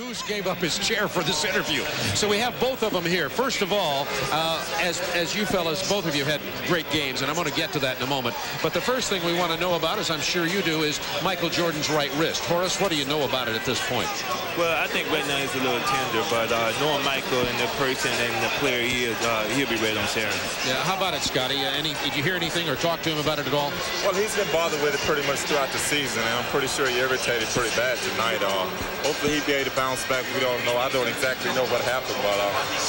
Goose gave up his chair for this interview. So we have both of them here. First of all, as you fellas, both of you had great games, and I'm going to get to that in a moment. But the first thing we want to know about, as I'm sure you do, is Michael Jordan's right wrist. Horace, what do you know about it at this point? Well, I think right now it's a little tender, but knowing Michael and the person and the player he is, he'll be ready on Saturday. Yeah, how about it, Scotty? Did you hear anything or talk to him about it at all? Well, he's been bothered with it pretty much throughout the season, and I'm pretty sure he irritated pretty bad tonight. Hopefully he'll be able to bounce back. We don't know. I don't exactly know what happened, but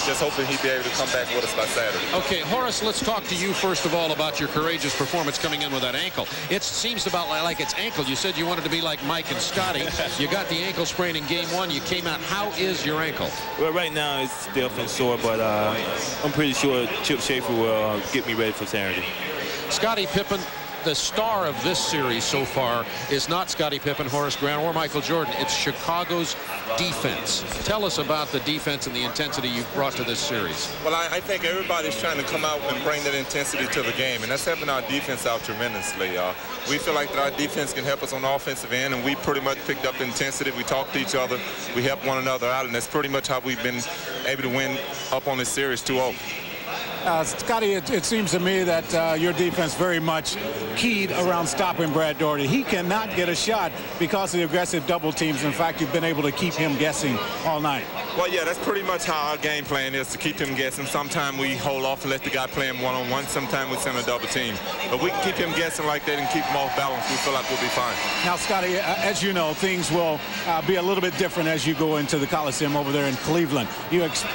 just hoping he'll be able to come back with us by Saturday. Okay, Horace, let's talk to you first of all about your courageous performance coming in with that ankle. It seems about like it's ankle. You said you wanted to be like Mike and Scotty. You got the ankle sprain in game one. You came out. How is your ankle? Well, right now it's stiff and sore, but I'm pretty sure Chip Schaefer will get me ready for Saturday. Scottie Pippen, the star of this series so far is not Scottie Pippen, Horace Grant, or Michael Jordan. It's Chicago's defense. Tell us about the defense and the intensity you've brought to this series. Well, I think everybody's trying to come out and bring that intensity to the game, and that's helping our defense out tremendously. We feel like that our defense can help us on the offensive end, and we pretty much picked up intensity. We talk to each other. We help one another out, and that's pretty much how we've been able to win up on this series 2-0. Scotty, it seems to me that your defense very much keyed around stopping Brad Daugherty. He cannot get a shot because of the aggressive double teams. In fact, you've been able to keep him guessing all night. Well, yeah, that's pretty much how our game plan is, to keep him guessing. Sometimes we hold off and let the guy play him one-on-one. Sometimes we send a double team. But we can keep him guessing like that and keep him off balance. We feel like we'll be fine. Now, Scotty, as you know, things will be a little bit different as you go into the Coliseum over there in Cleveland.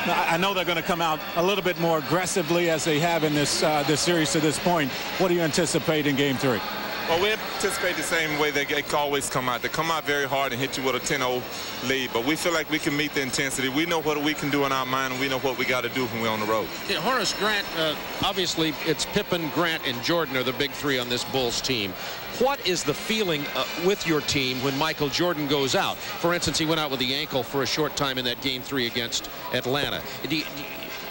I know they're going to come out a little bit more aggressively as they have in this series to this point. What do you anticipate in Game 3? Well, we anticipate the same way they always come out. They come out very hard and hit you with a 10-0 lead, but we feel like we can meet the intensity. We know what we can do in our mind, and we know what we got to do when we're on the road. Yeah, Horace Grant, obviously it's Pippen, Grant, and Jordan are the big three on this Bulls team. What is the feeling with your team when Michael Jordan goes out? For instance, he went out with the ankle for a short time in that Game 3 against Atlanta.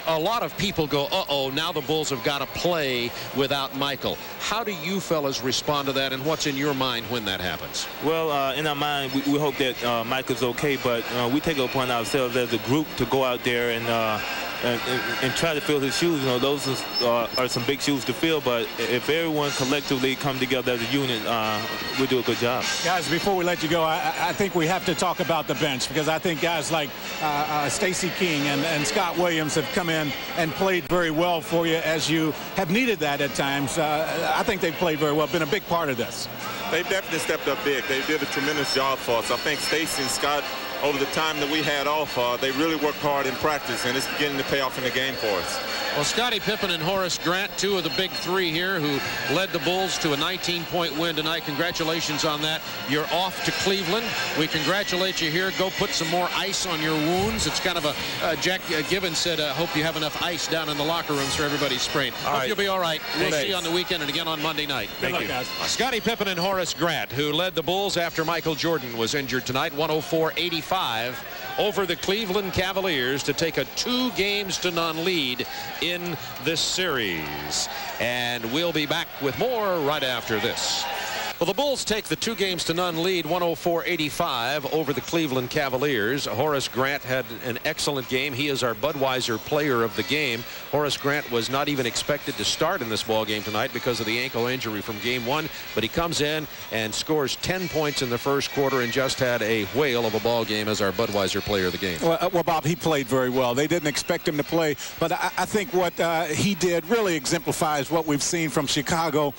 A lot of people go, uh-oh, now the Bulls have got to play without Michael. How do you fellas respond to that, and what's in your mind when that happens? Well, in our mind, we hope that Michael's okay, but we take it upon ourselves as a group to go out there and try to fill his shoes. You know, those are some big shoes to fill, but if everyone collectively come together as a unit, we'll do a good job. Guys, before we let you go, I think we have to talk about the bench, because I think guys like Stacey King and Scott Williams have come in and played very well for you, as you have needed that at times. I think they've played very well, been a big part of this. They've definitely stepped up big. They did a tremendous job for us. I think Stacey and Scott, over the time that we had off, they really worked hard in practice, and it's beginning to pay off in the game for us. Well, Scottie Pippen and Horace Grant, two of the big three here, who led the Bulls to a 19-point win tonight. Congratulations on that. You're off to Cleveland. We congratulate you here. Go put some more ice on your wounds. It's kind of a Jack Gibbons said, hope you have enough ice down in the locker rooms for everybody's sprain. Hope you'll be all right. We'll see you on the weekend and again on Monday night. Thank you, guys. Scottie Pippen and Horace Grant, who led the Bulls after Michael Jordan was injured tonight, 104-85 over the Cleveland Cavaliers to take a 2-0 lead in this series. And we'll be back with more right after this. Well, the Bulls take the 2-0 lead, 104-85 over the Cleveland Cavaliers. Horace Grant had an excellent game. He is our Budweiser player of the game. Horace Grant was not even expected to start in this ball game tonight because of the ankle injury from Game 1, but he comes in and scores 10 points in the first quarter and just had a whale of a ball game as our Budweiser player of the game. Well, Bob, he played very well. They didn't expect him to play, but I think what he did really exemplifies what we've seen from Chicago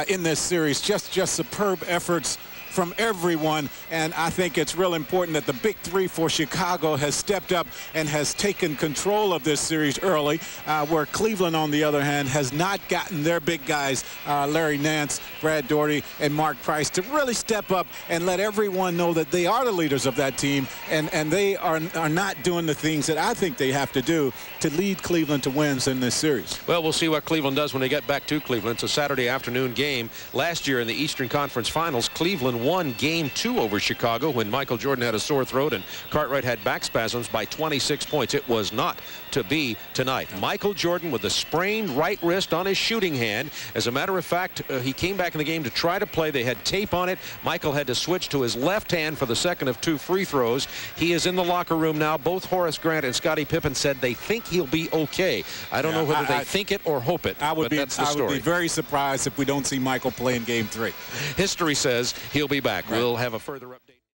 in this series. Just superb efforts from everyone, and I think it's real important that the big three for Chicago has stepped up and has taken control of this series early, where Cleveland, on the other hand, has not gotten their big guys, Larry Nance, Brad Daugherty, and Mark Price, to really step up and let everyone know that they are the leaders of that team, and they are not doing the things that I think they have to do to lead Cleveland to wins in this series. Well, we'll see what Cleveland does when they get back to Cleveland. It's a Saturday afternoon game. Last year in the Eastern Conference Finals, Cleveland won Game 2 over Chicago when Michael Jordan had a sore throat and Cartwright had back spasms by 26 points. It was not to be tonight. Michael Jordan with a sprained right wrist on his shooting hand. As a matter of fact, he came back in the game to try to play. They had tape on it. Michael had to switch to his left hand for the second of 2 free throws. He is in the locker room now. Both Horace Grant and Scottie Pippen said they think he'll be okay. I don't know whether they think it or hope it, but that's the story. I would be very surprised if we don't see Michael play in Game 3. History says he'll be back. Right. We'll have a further update.